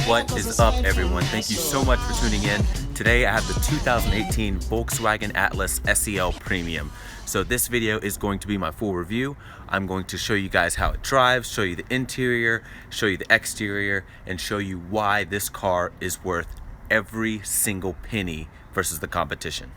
What is up, everyone? Thank you so much for tuning in. Today I have the 2018 Volkswagen Atlas SEL Premium. So this video is going to be my full review. I'm going to show you guys how it drives, show you the interior, show you the exterior, and show you why this car is worth every single penny versus the competition.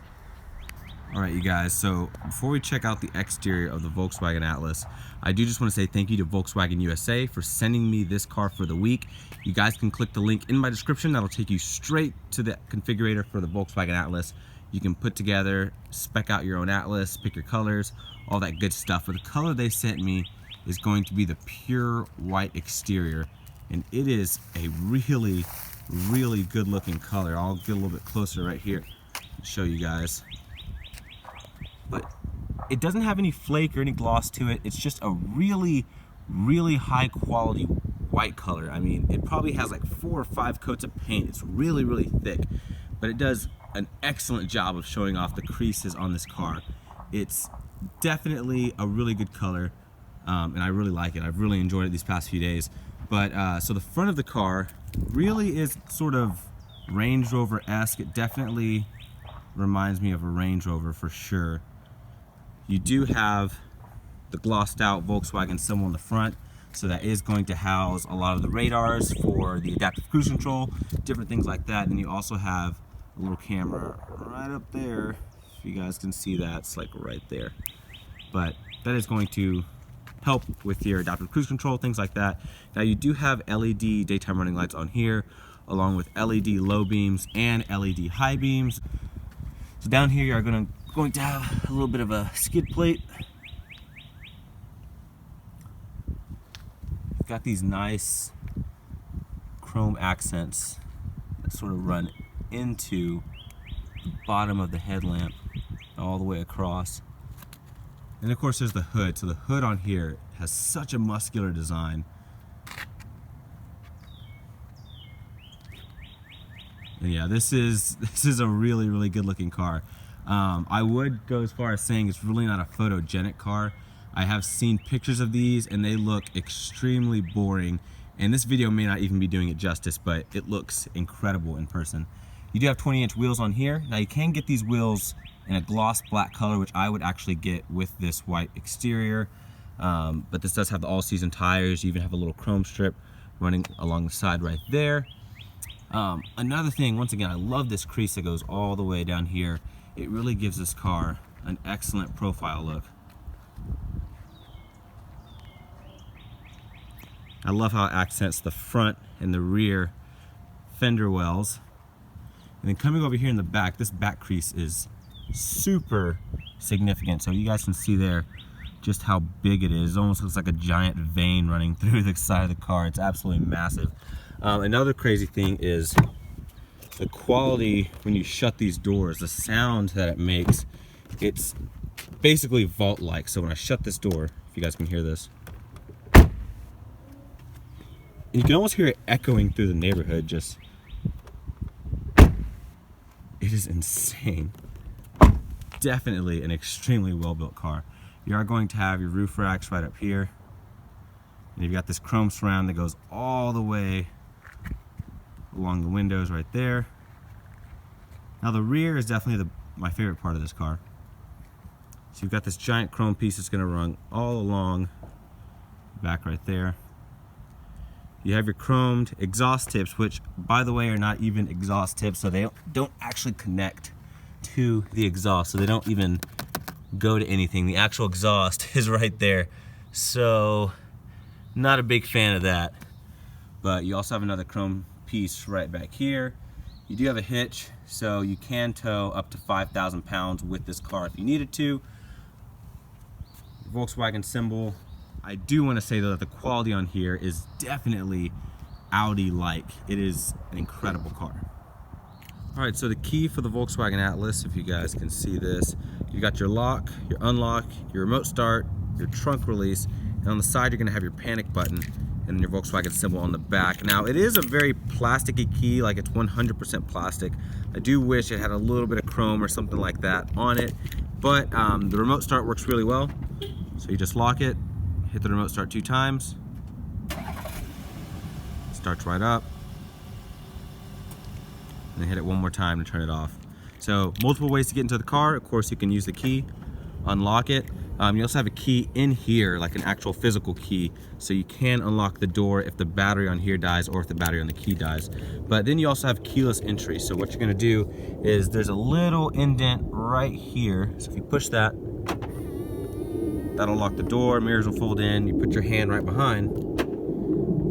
All right, you guys, so before we check out the exterior of the Volkswagen Atlas, I do just want to say thank you to Volkswagen USA for sending me this car for the week. You guys can click the link in my description. That'll take you straight to the configurator for the Volkswagen Atlas. You can put together, spec out your own Atlas, pick your colors, all that good stuff. But the color they sent me is going to be the pure white exterior, and it is a really, really good looking color. I'll get a little bit closer right here and show you guys. But it doesn't have any flake or any gloss to it. It's just a really, really high quality white color. I mean, it probably has like 4 or 5 coats of paint. It's really, really thick, but it does an excellent job of showing off the creases on this car. It's definitely a really good color, and I really like it. I've really enjoyed it these past few days. But so the front of the car really is sort of Range Rover-esque. It definitely reminds me of a Range Rover for sure. You do have the glossed out Volkswagen symbol in the front, so that is going to house a lot of the radars for the adaptive cruise control, different things like that. And you also have a little camera right up there. If you guys can see that, it's like right there. But that is going to help with your adaptive cruise control, things like that. Now you do have LED daytime running lights on here, along with LED low beams and LED high beams. So down here you are going to have a little bit of a skid plate. You've got these nice chrome accents that sort of run into the bottom of the headlamp all the way across. And of course there's the hood. So the hood on here has such a muscular design. And yeah, this is a really, really good looking car. I would go as far as saying it's really not a photogenic car. I have seen pictures of these and they look extremely boring, and this video may not even be doing it justice, but it looks incredible in person. You do have 20-inch wheels on here. Now you can get these wheels in a gloss black color, which I would actually get with this white exterior, but this does have the all-season tires. You even have a little chrome strip running along the side right there. Another thing, once again, I love this crease that goes all the way down here. It really gives this car an excellent profile look. I love how it accents the front and the rear fender wells. And then coming over here in the back, this back crease is super significant. So you guys can see there just how big it is. It almost looks like a giant vein running through the side of the car. It's absolutely massive. Another crazy thing is the quality when you shut these doors, the sound that it makes. It's basically vault-like. So when I shut this door, if you guys can hear this, you can almost hear it echoing through the neighborhood. Just, it is insane. Definitely an extremely well-built car. You are going to have your roof racks right up here, and you've got this chrome surround that goes all the way along the windows right there. Now the rear is definitely my favorite part of this car. So you've got this giant chrome piece that's going to run all along the back right there. You have your chromed exhaust tips, which by the way are not even exhaust tips, so they don't actually connect to the exhaust, so they don't even go to anything. The actual exhaust is right there, so not a big fan of that. But you also have another chrome piece right back here. You do have a hitch, so you can tow up to 5,000 pounds with this car if you needed to. Volkswagen symbol. I do want to say though that the quality on here is definitely Audi-like. It is an incredible car. All right, so the key for the Volkswagen Atlas, if you guys can see this, you got your lock, your unlock, your remote start, your trunk release, and on the side you're going to have your panic button and your Volkswagen symbol on the back. Now it is a very plasticky key, like it's 100% plastic. I do wish it had a little bit of chrome or something like that on it, but the remote start works really well. So you just lock it, hit the remote start 2 times, starts right up. and then hit it one more time to turn it off. So multiple ways to get into the car. Of course, you can use the key, unlock it. You also have a key in here, like an actual physical key, so you can unlock the door if the battery on here dies or if the battery on the key dies. But then you also have keyless entry. So what you're gonna do is there's a little indent right here. So if you push that, that'll lock the door, mirrors will fold in. You put your hand right behind,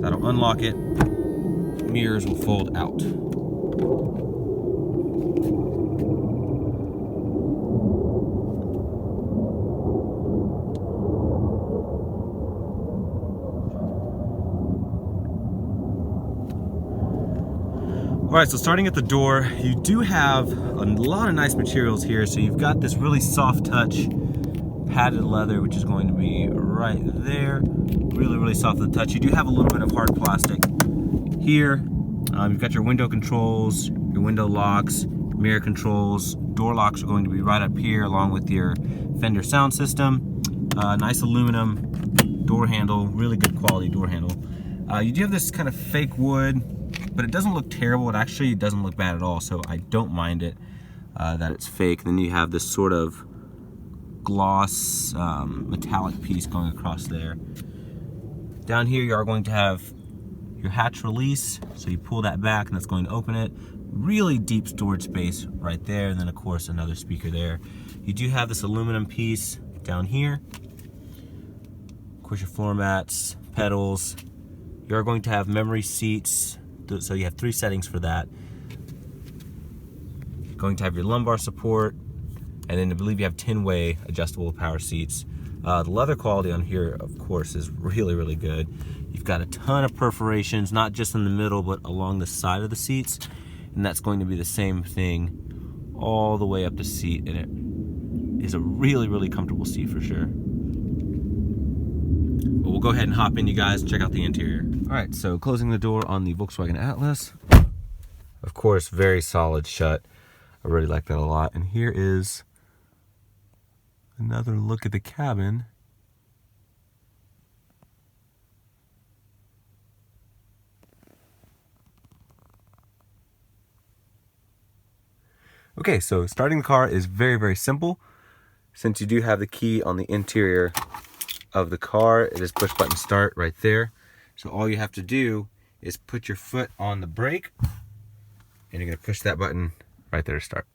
that'll unlock it, mirrors will fold out. All right, so starting at the door, you do have a lot of nice materials here. So you've got this really soft touch padded leather, which is going to be right there. Really, really soft to the touch. You do have a little bit of hard plastic here. You've got your window controls, your window locks, mirror controls. Door locks are going to be right up here along with your Fender sound system. Nice aluminum door handle, really good quality door handle. You do have this kind of fake wood, but it doesn't look terrible. It actually doesn't look bad at all, so I don't mind it that it's fake. Then you have this sort of gloss metallic piece going across there. Down here you are going to have your hatch release, so you pull that back and that's going to open it. Really deep storage space right there, and then of course another speaker there. You do have this aluminum piece down here. Of course your floor mats, pedals. You are going to have memory seats, so you have 3 settings for that. You're going to have your lumbar support, and then I believe you have 10-way adjustable power seats. The leather quality on here, of course, is really, really good. You've got a ton of perforations, not just in the middle, but along the side of the seats, and that's going to be the same thing all the way up the seat, and it is a really, really comfortable seat for sure. But we'll go ahead and hop in, you guys, check out the interior. All right, so closing the door on the Volkswagen Atlas. Of course, very solid shut. I really like that a lot. And here is another look at the cabin. Okay, so starting the car is very, very simple. Since you do have the key on the interior of the car, it is push button start right there. So all you have to do is put your foot on the brake, and you're gonna push that button right there to start.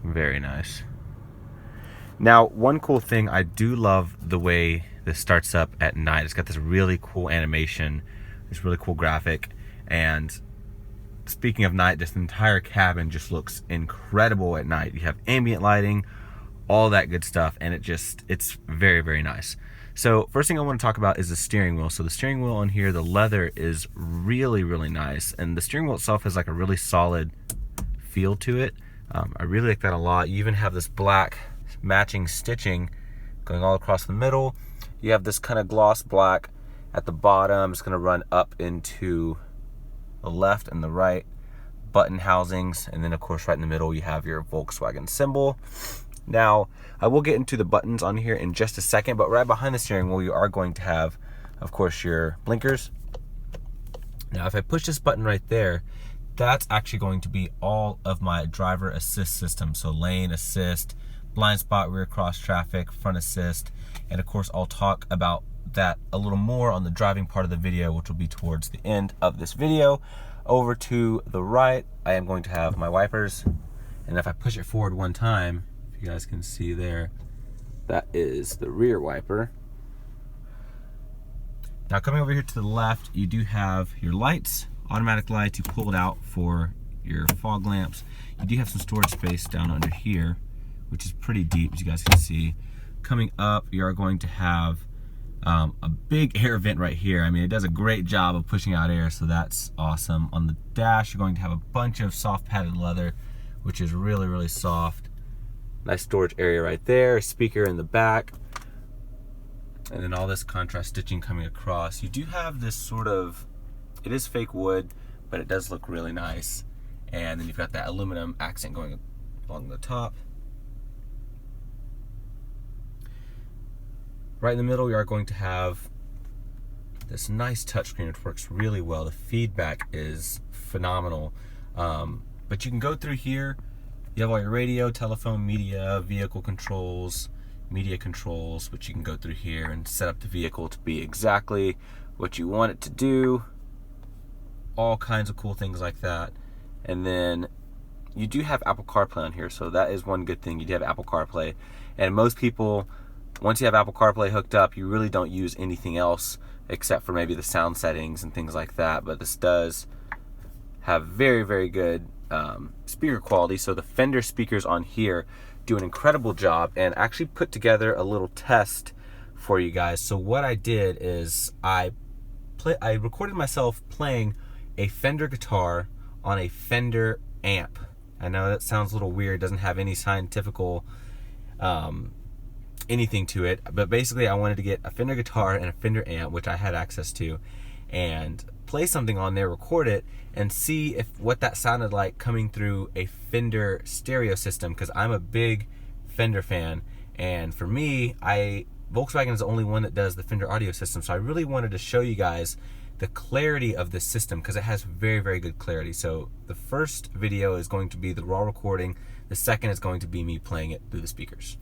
Very nice. Now, one cool thing, I do love the way this starts up at night. It's got this really cool animation, this really cool graphic, and speaking of night, this entire cabin just looks incredible at night. You have ambient lighting, all that good stuff, and it's very, very nice. So first thing I want to talk about is the steering wheel. So the steering wheel on here, the leather is really, really nice, and the steering wheel itself has like a really solid feel to it. I really like that a lot. You even have this black matching stitching going all across the middle. You have this kind of gloss black at the bottom. It's going to run up into the left and the right button housings, and then of course right in the middle you have your Volkswagen symbol. Now I will get into the buttons on here in just a second, but right behind the steering wheel you are going to have, of course, your blinkers. Now if I push this button right there, that's actually going to be all of my driver assist system. So lane assist, blind spot, rear cross traffic, front assist, and of course I'll talk about that a little more on the driving part of the video, which will be towards the end of this video. Over to the right, I am going to have my wipers, and if I push it forward one time, if you guys can see there, that is the rear wiper. Now coming over here to the left, you do have your lights, automatic lights. You pull it out for your fog lamps. You do have some storage space down under here, which is pretty deep, as you guys can see. Coming up, you are going to have a big air vent right here. I mean, it does a great job of pushing out air, so that's awesome. On the dash, you're going to have a bunch of soft padded leather, which is really, really soft. Nice storage area right there, speaker in the back, and then all this contrast stitching coming across. You do have this sort of, it is fake wood, but it does look really nice. And then you've got that aluminum accent going along the top. Right in the middle, we are going to have this nice touchscreen, which works really well. The feedback is phenomenal. But you can go through here. You have all your radio, telephone, media, vehicle controls, media controls, which you can go through here and set up the vehicle to be exactly what you want it to do. All kinds of cool things like that. And then you do have Apple CarPlay on here, so that is one good thing. You do have Apple CarPlay. And most people, once you have Apple CarPlay hooked up, you really don't use anything else except for maybe the sound settings and things like that. But this does have very, very good speaker quality. So the Fender speakers on here do an incredible job, and actually put together a little test for you guys. So what I did is I recorded myself playing a Fender guitar on a Fender amp. I know that sounds a little weird, doesn't have any scientifical anything to it, but basically I wanted to get a Fender guitar and a Fender amp, which I had access to, and play something on there, record it, and see what that sounded like coming through a Fender stereo system, because I'm a big Fender fan, and for me, Volkswagen is the only one that does the Fender audio system, so I really wanted to show you guys the clarity of this system, because it has very, very good clarity. So the first video is going to be the raw recording, the second is going to be me playing it through the speakers.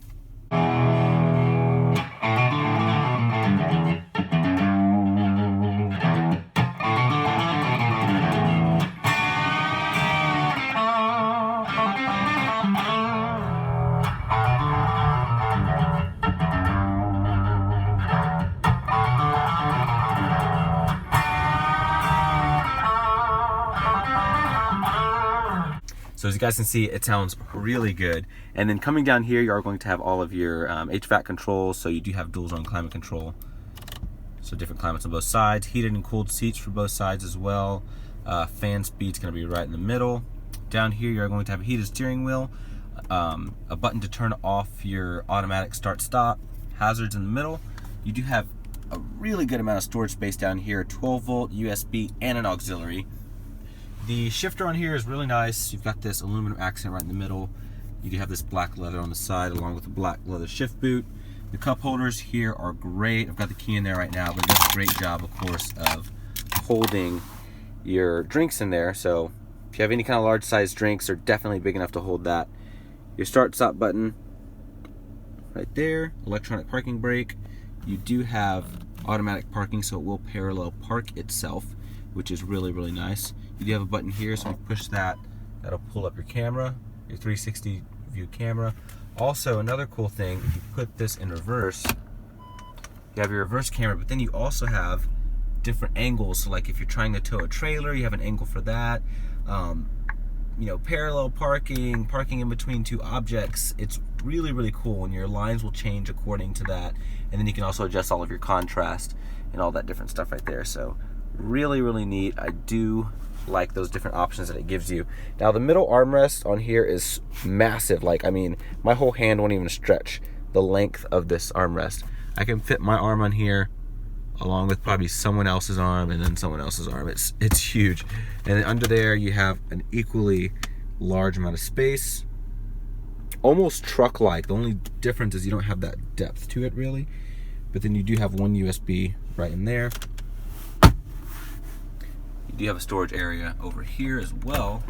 So as you guys can see, it sounds really good. And then coming down here, you are going to have all of your HVAC controls. So you do have dual zone climate control. So different climates on both sides. Heated and cooled seats for both sides as well. Fan speed's gonna be right in the middle. Down here, you're going to have a heated steering wheel. A button to turn off your automatic start-stop. Hazards in the middle. You do have a really good amount of storage space down here. 12 volt USB and an auxiliary. The shifter on here is really nice. You've got this aluminum accent right in the middle. You do have this black leather on the side along with the black leather shift boot. The cup holders here are great. I've got the key in there right now, but it does a great job, of course, of holding your drinks in there. So if you have any kind of large size drinks, they're definitely big enough to hold that. Your start stop button right there. Electronic parking brake. You do have automatic parking, so it will parallel park itself, which is really, really nice. You do have a button here, so when you push that, that'll pull up your camera, your 360 view camera. Also, another cool thing, if you put this in reverse, you have your reverse camera, but then you also have different angles. So like if you're trying to tow a trailer, you have an angle for that. You know, parallel parking, parking in between two objects. It's really, really cool, and your lines will change according to that. And then you can also adjust all of your contrast and all that different stuff right there. So really, really neat. I do like those different options that it gives you. Now the middle armrest on here is massive. Like, I mean, my whole hand won't even stretch the length of this armrest. I can fit my arm on here along with probably someone else's arm and then someone else's arm. It's huge. And then under there you have an equally large amount of space. Almost truck-like. The only difference is you don't have that depth to it really. But then you do have one USB right in there. You do have a storage area over here as well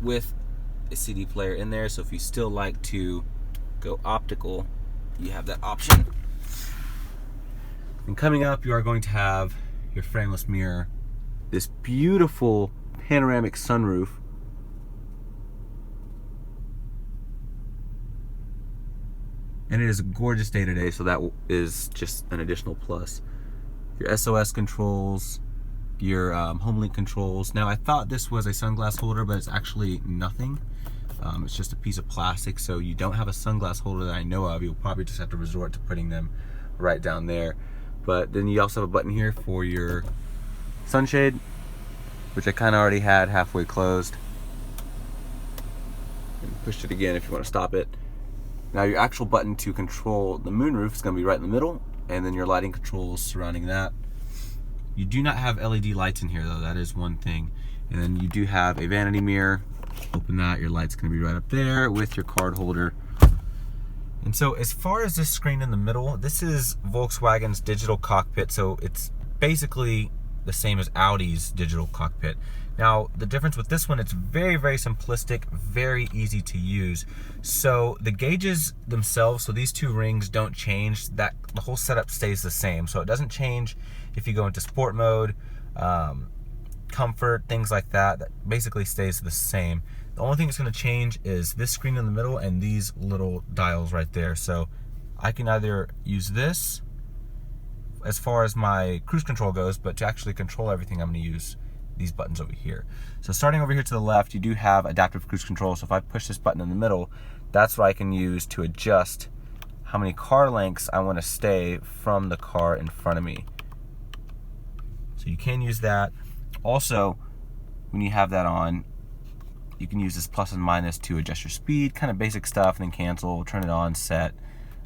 with a CD player in there, so if you still like to go optical, you have that option. And coming up, you are going to have your frameless mirror, this beautiful panoramic sunroof, and it is a gorgeous day today, so that is just an additional plus. Your SOS controls, your HomeLink controls. Now I thought this was a sunglass holder, but it's actually nothing. It's just a piece of plastic, so you don't have a sunglass holder that I know of. You'll probably just have to resort to putting them right down there. But then you also have a button here for your sunshade, which I kind of already had halfway closed. And pushed it again if you want to stop it. Now your actual button to control the moonroof is going to be right in the middle, and then your lighting controls surrounding that. You do not have LED lights in here though, that is one thing. And then you do have a vanity mirror. Open that, your light's gonna be right up there with your card holder. And so as far as this screen in the middle, this is Volkswagen's digital cockpit. So it's basically the same as Audi's digital cockpit. Now, the difference with this one, it's very, very simplistic, very easy to use. So the gauges themselves, so these two rings don't change. The whole setup stays the same. So it doesn't change if you go into sport mode, comfort, things like that. That basically stays the same. The only thing that's going to change is this screen in the middle and these little dials right there. So I can either use this as far as my cruise control goes, but to actually control everything, I'm going to use these buttons over here. So starting over here to the left, you do have adaptive cruise control. So if I push this button in the middle, that's what I can use to adjust how many car lengths I want to stay from the car in front of me. So you can use that. Also, when you have that on, you can use this plus and minus to adjust your speed, kind of basic stuff, and then cancel, turn it on, set.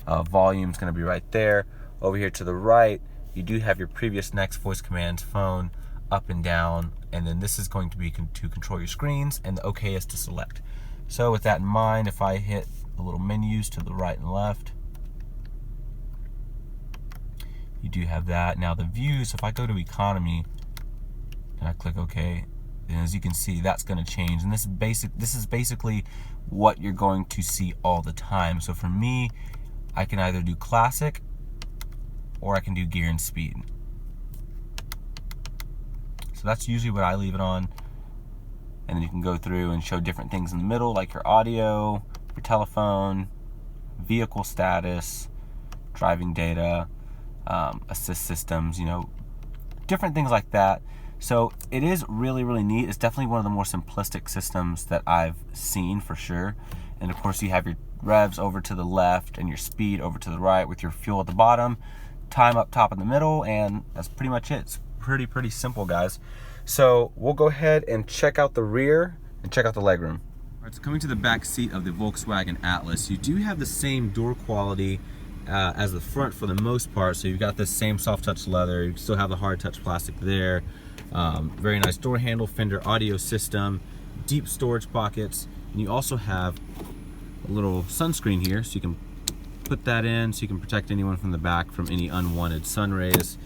Volume's going to be right there. Over here to the right, you do have your previous, next, voice commands, phone, up and down, and then this is going to be to control your screens, and the OK is to select. So with that in mind, if I hit the little menus to the right and left, you do have that. Now the views, if I go to economy and I click OK, and as you can see, that's going to change. And this is basically what you're going to see all the time. So for me, I can either do classic or I can do gear and speed. So that's usually what I leave it on. And then you can go through and show different things in the middle, like your audio, your telephone, vehicle status, driving data, assist systems, you know, different things like that. So it is really, really neat. It's definitely one of the more simplistic systems that I've seen for sure. And of course you have your revs over to the left and your speed over to the right with your fuel at the bottom, time up top in the middle, and that's pretty much it. It's pretty simple, guys. So we'll go ahead and check out the rear and check out the legroom. All right, so coming to the back seat of the Volkswagen Atlas, you do have the same door quality as the front for the most part. So you've got the same soft touch leather, you still have the hard touch plastic there. Very nice door handle, Fender audio system, deep storage pockets, and you also have a little sunscreen here, so you can put that in so you can protect anyone from the back from any unwanted sun rays.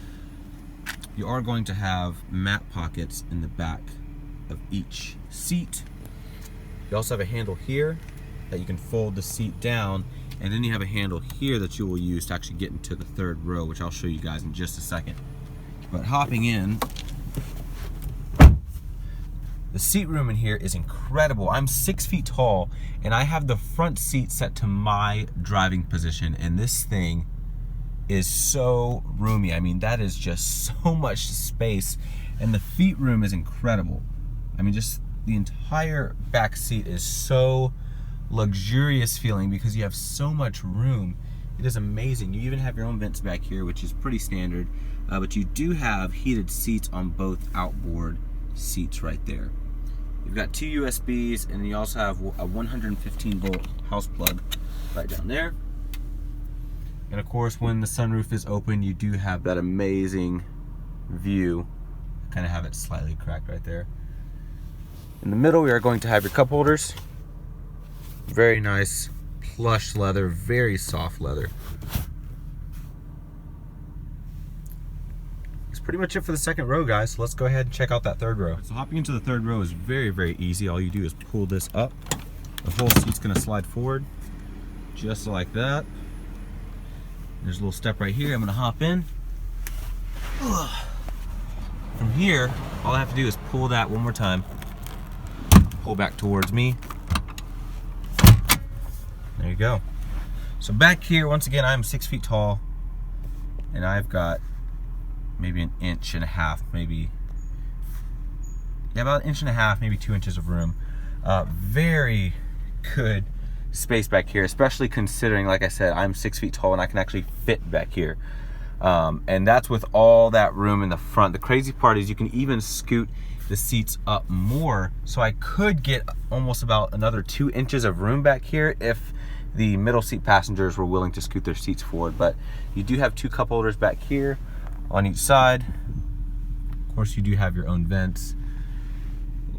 You are going to have mat pockets in the back of each seat. You also have a handle here that you can fold the seat down, and then you have a handle here that you will use to actually get into the third row, which I'll show you guys in just a second. But hopping in, the seat room in here is incredible. I'm 6 feet tall, and I have the front seat set to my driving position, and this thing is so roomy. I mean, that is just so much space, and the feet room is incredible. I mean, just the entire back seat is so luxurious feeling because you have so much room. It is amazing. You even have your own vents back here, which is pretty standard, but you do have heated seats on both outboard seats right there. You've got 2 USBs, and you also have a 115 volt house plug right down there. And of course, when the sunroof is open, you do have that amazing view. I kind of have it slightly cracked right there. In the middle, we are going to have your cup holders. Very nice plush leather, very soft leather. That's pretty much it for the second row, guys. So let's go ahead and check out that third row. So hopping into the third row is very easy. All you do is pull this up. The whole seat's gonna slide forward, just like that. There's a little step right here. I'm gonna hop in. From here, all I have to do is pull that one more time. Pull back towards me. There you go. So back here, once again, I'm 6 feet tall, and I've got maybe 1.5 inches, maybe, yeah, about 1.5 inches, maybe 2 inches of room. Very good space back here, especially considering, like I said, I'm 6 feet tall and I can actually fit back here. And that's with all that room in the front. The crazy part is you can even scoot the seats up more, so I could get almost about another 2 inches of room back here if the middle seat passengers were willing to scoot their seats forward. But you do have 2 cup holders back here on each side. Of course, you do have your own vents,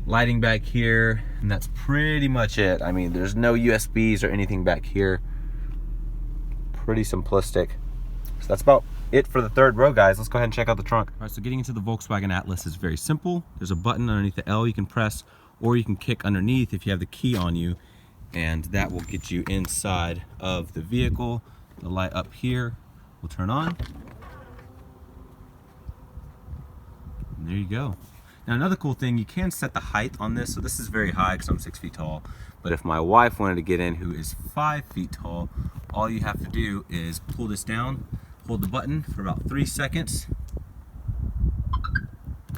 lighting back here, and that's pretty much it. I mean, there's no USBs or anything back here. pretty simplistic. So that's about it for the third row, guys. Let's go ahead and check out the trunk. All right, so getting into the Volkswagen Atlas is very simple. There's a button underneath the L you can press, or you can kick underneath if you have the key on you, and that will get you inside of the vehicle. The light up here will turn on. And there you go. Now another cool thing, you can set the height on this. So this is very high because I'm 6 feet tall. But if my wife wanted to get in, who is 5 feet tall, all you have to do is pull this down, hold the button for about 3 seconds.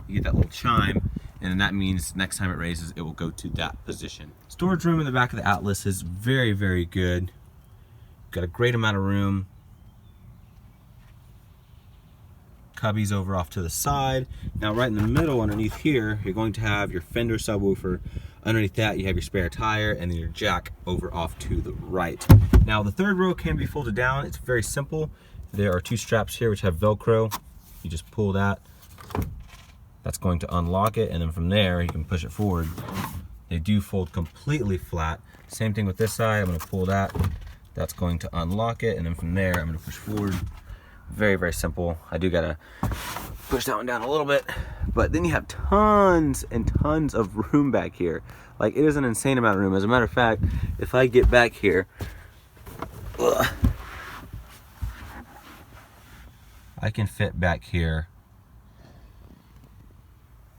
You get that little chime, and then that means next time it raises, it will go to that position. Storage room in the back of the Atlas is very, very good. Got a great amount of room. Cubbies over off to the side. Now right in the middle underneath here, you're going to have your fender subwoofer. Underneath that you have your spare tire, and then your jack over off to the right. Now the third row can be folded down. It's very simple. There are 2 straps here which have Velcro. You just pull that. That's going to unlock it, and then from there you can push it forward. They do fold completely flat. Same thing with this side. I'm going to pull that. That's going to unlock it, and then from there I'm going to push forward. Very, very simple. I do gotta push that one down a little bit, but then you have tons and tons of room back here. Like, it is an insane amount of room. As a matter of fact, if I get back here, I can fit back here,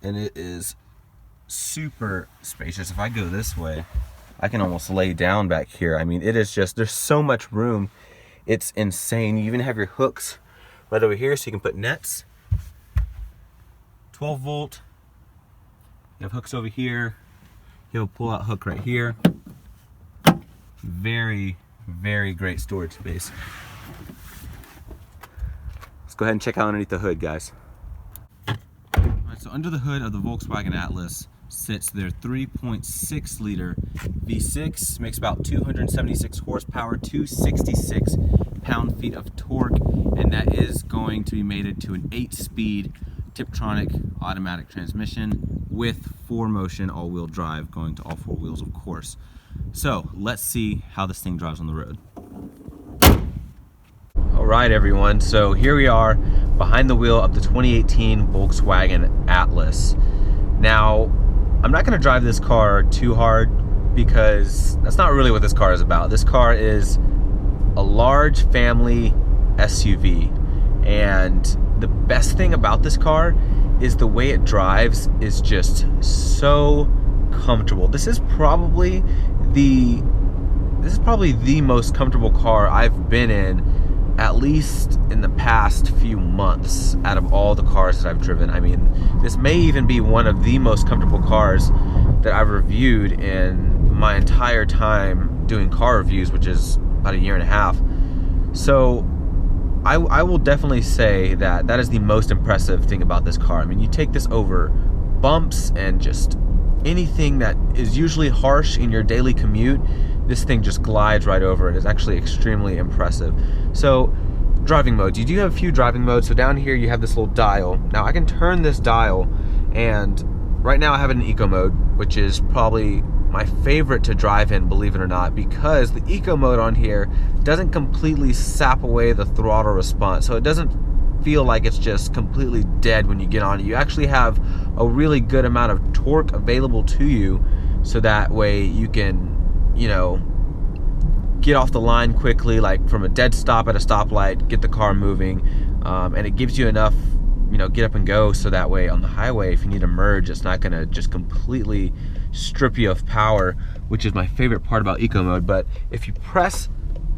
and it is super spacious. If I go this way, I can almost lay down back here. I mean, it is just, there's so much room. It's insane. You even have your hooks right over here so you can put nets. 12 volt. You have hooks over here. You have a pull out hook right here. Very, very great storage space. Let's go ahead and check out underneath the hood, guys. All right, so under the hood of the Volkswagen Atlas sits their 3.6 liter V6, makes about 276 horsepower, 266 pound-feet of torque, and that is going to be mated to an 8-speed Tiptronic automatic transmission with 4-motion all-wheel drive going to all 4 wheels, of course. So let's see how this thing drives on the road. All right, everyone, so here we are behind the wheel of the 2018 Volkswagen Atlas. Now, I'm not going to drive this car too hard because that's not really what this car is about. This car is a large family SUV, and the best thing about this car is the way it drives is just so comfortable. This is probably the most comfortable car I've been in, at least in the past few months, out of all the cars that I've driven. I mean, this may even be one of the most comfortable cars that I've reviewed in my entire time doing car reviews, which is about 1.5 years. So I will definitely say that that is the most impressive thing about this car. I mean, you take this over bumps and just anything that is usually harsh in your daily commute, this thing just glides right over it. It's actually extremely impressive. So driving modes, you do have a few driving modes. So down here you have this little dial. Now I can turn this dial, and right now I have it in eco mode, which is probably my favorite to drive in, believe it or not, because the eco mode on here doesn't completely sap away the throttle response. So it doesn't feel like it's just completely dead when you get on it. You actually have a really good amount of torque available to you, so that way you can, you know, get off the line quickly, like from a dead stop at a stoplight, get the car moving, and it gives you enough, you know, get up and go, so that way on the highway, if you need to merge, it's not gonna just completely strip you of power, which is my favorite part about eco mode. But if you press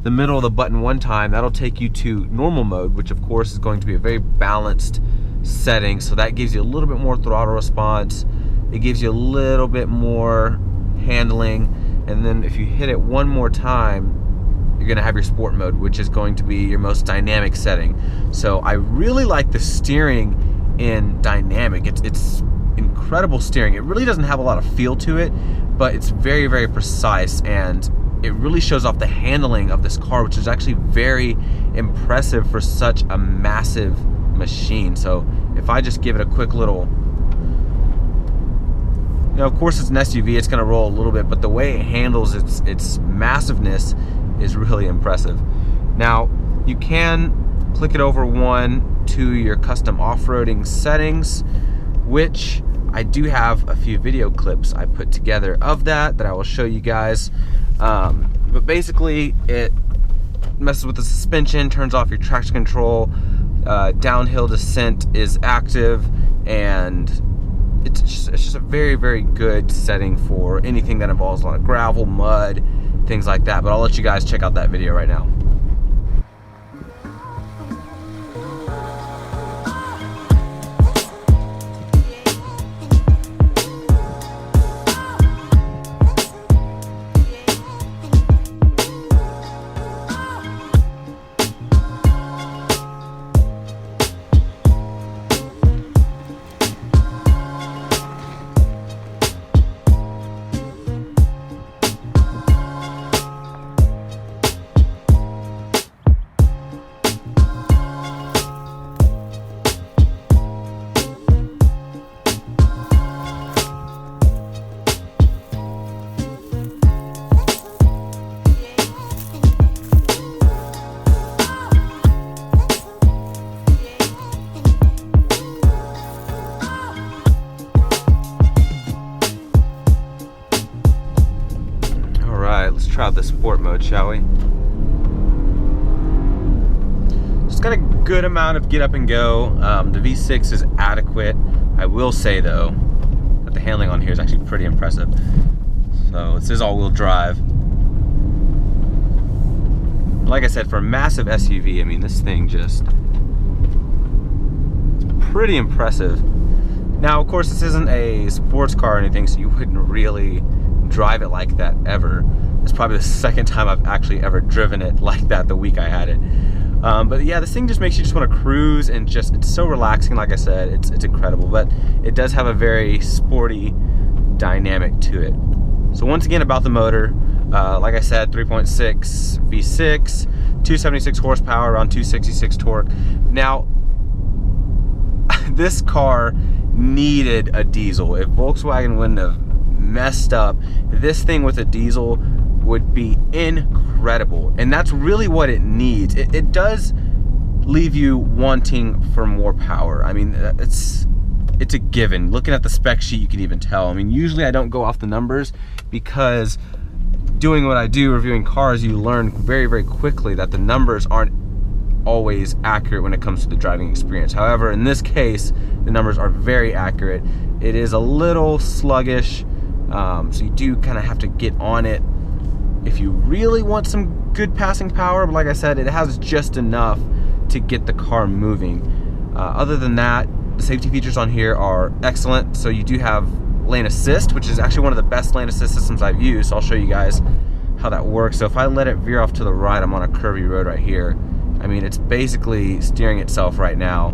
the middle of the button one time, that'll take you to normal mode, which of course is going to be a very balanced setting. So that gives you a little bit more throttle response. It gives you a little bit more handling. And then if you hit it one more time, you're gonna have your sport mode, which is going to be your most dynamic setting. So I really like the steering in dynamic. It's incredible steering. It really doesn't have a lot of feel to it, but it's very, very precise, and it really shows off the handling of this car, which is actually very impressive for such a massive machine. So if I just give it a quick little, you know, of course it's an SUV, it's gonna roll a little bit, but the way it handles its massiveness is really impressive. Now, You can click it over one to your custom off-roading settings, which I do have a few video clips I put together of that I will show you guys. But basically it messes with the suspension, turns off your traction control, downhill descent is active, and it's just a very, very good setting for anything that involves a lot of gravel, mud, things like that. But I'll let you guys check out that video right now. Let's try out the sport mode, shall we? It's got a good amount of get up and go. The V6 is adequate. I will say though that the handling on here is actually pretty impressive. So this is all-wheel drive. Like I said, for a massive SUV, I mean, this thing just, it's pretty impressive. Now, of course, this isn't a sports car or anything, so you wouldn't really drive it like that ever. It's probably the second time I've actually ever driven it like that the week I had it. But yeah, this thing just makes you just want to cruise, and just, it's so relaxing. Like I said, it's incredible, but it does have a very sporty dynamic to it. So once again, about the motor, like I said, 3.6 V6, 276 horsepower, around 266 torque. Now, this car needed a diesel. If Volkswagen wouldn't have messed up, this thing with a diesel would be incredible, and that's really what it needs. It does leave you wanting for more power. I mean, it's a given. Looking at the spec sheet, you can even tell. I mean, usually I don't go off the numbers, because doing what I do, reviewing cars, you learn very, very quickly that the numbers aren't always accurate when it comes to the driving experience. However, in this case, the numbers are very accurate. It is a little sluggish, so you do kind of have to get on it if you really want some good passing power. But like I said, it has just enough to get the car moving. Other than that, the safety features on here are excellent. So you do have lane assist, which is actually one of the best lane assist systems I've used. So I'll show you guys how that works. So if I let it veer off to the right, I'm on a curvy road right here. I mean, it's basically steering itself right now.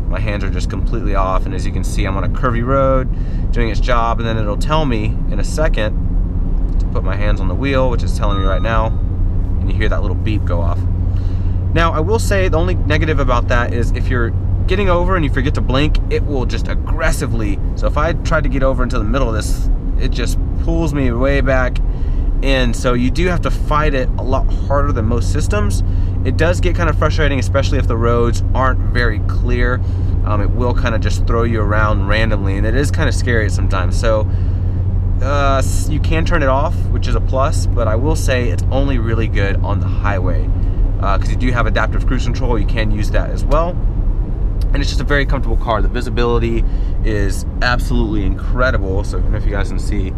My hands are just completely off, and as you can see, I'm on a curvy road doing its job, and then it'll tell me in a second to put my hands on the wheel, which is telling me right now, and you hear that little beep go off. Now, I will say the only negative about that is if you're getting over and you forget to blink, it will just aggressively, so if I try to get over into the middle of this, it just pulls me way back in, so you do have to fight it a lot harder than most systems. It does get kind of frustrating, especially if the roads aren't very clear. It will kind of just throw you around randomly, and it is kind of scary sometimes. So you can turn it off, which is a plus, but I will say it's only really good on the highway, because you do have adaptive cruise control. You can use that as well, and it's just a very comfortable car. The visibility is absolutely incredible. So I don't know if you guys can see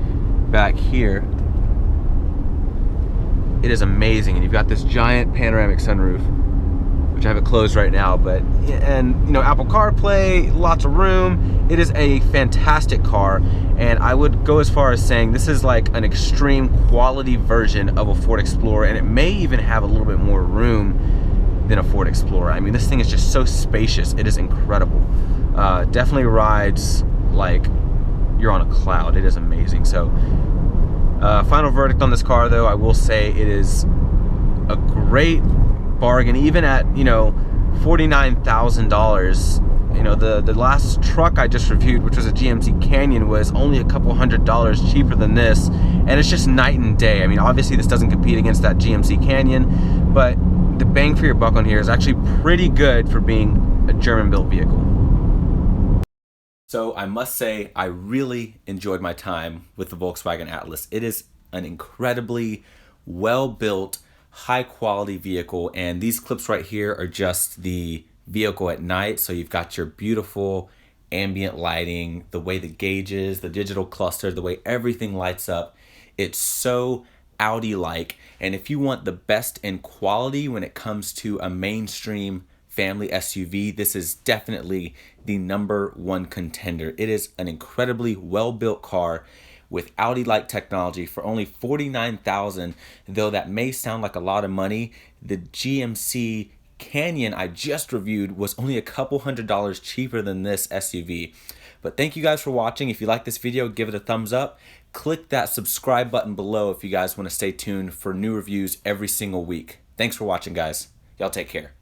back here. It is amazing, and you've got this giant panoramic sunroof, which I have it closed right now, but, and you know, Apple CarPlay, lots of room. It is a fantastic car, and I would go as far as saying this is like an extreme quality version of a Ford Explorer, and it may even have a little bit more room than a Ford Explorer. I mean, this thing is just so spacious. It is incredible. Definitely rides like you're on a cloud. It is amazing. So final verdict on this car, though, I will say it is a great bargain, even at, you know, $49,000. You know, the last truck I just reviewed, which was a GMC Canyon, was only a couple $100 cheaper than this, and it's just night and day. I mean, obviously this doesn't compete against that GMC Canyon, but the bang for your buck on here is actually pretty good for being a German-built vehicle. So I must say, I really enjoyed my time with the Volkswagen Atlas. It is an incredibly well-built, high-quality vehicle, and these clips right here are just the vehicle at night. So you've got your beautiful ambient lighting, the way the gauges, the digital cluster, the way everything lights up. It's so Audi-like, and if you want the best in quality when it comes to a mainstream family SUV, this is definitely the #1 contender. It is an incredibly well-built car with Audi-like technology for only $49,000. Though that may sound like a lot of money, the GMC Canyon I just reviewed was only a couple $100s cheaper than this SUV. But thank you guys for watching. If you like this video, give it a thumbs up. Click that subscribe button below if you guys want to stay tuned for new reviews every single week. Thanks for watching, guys. Y'all take care.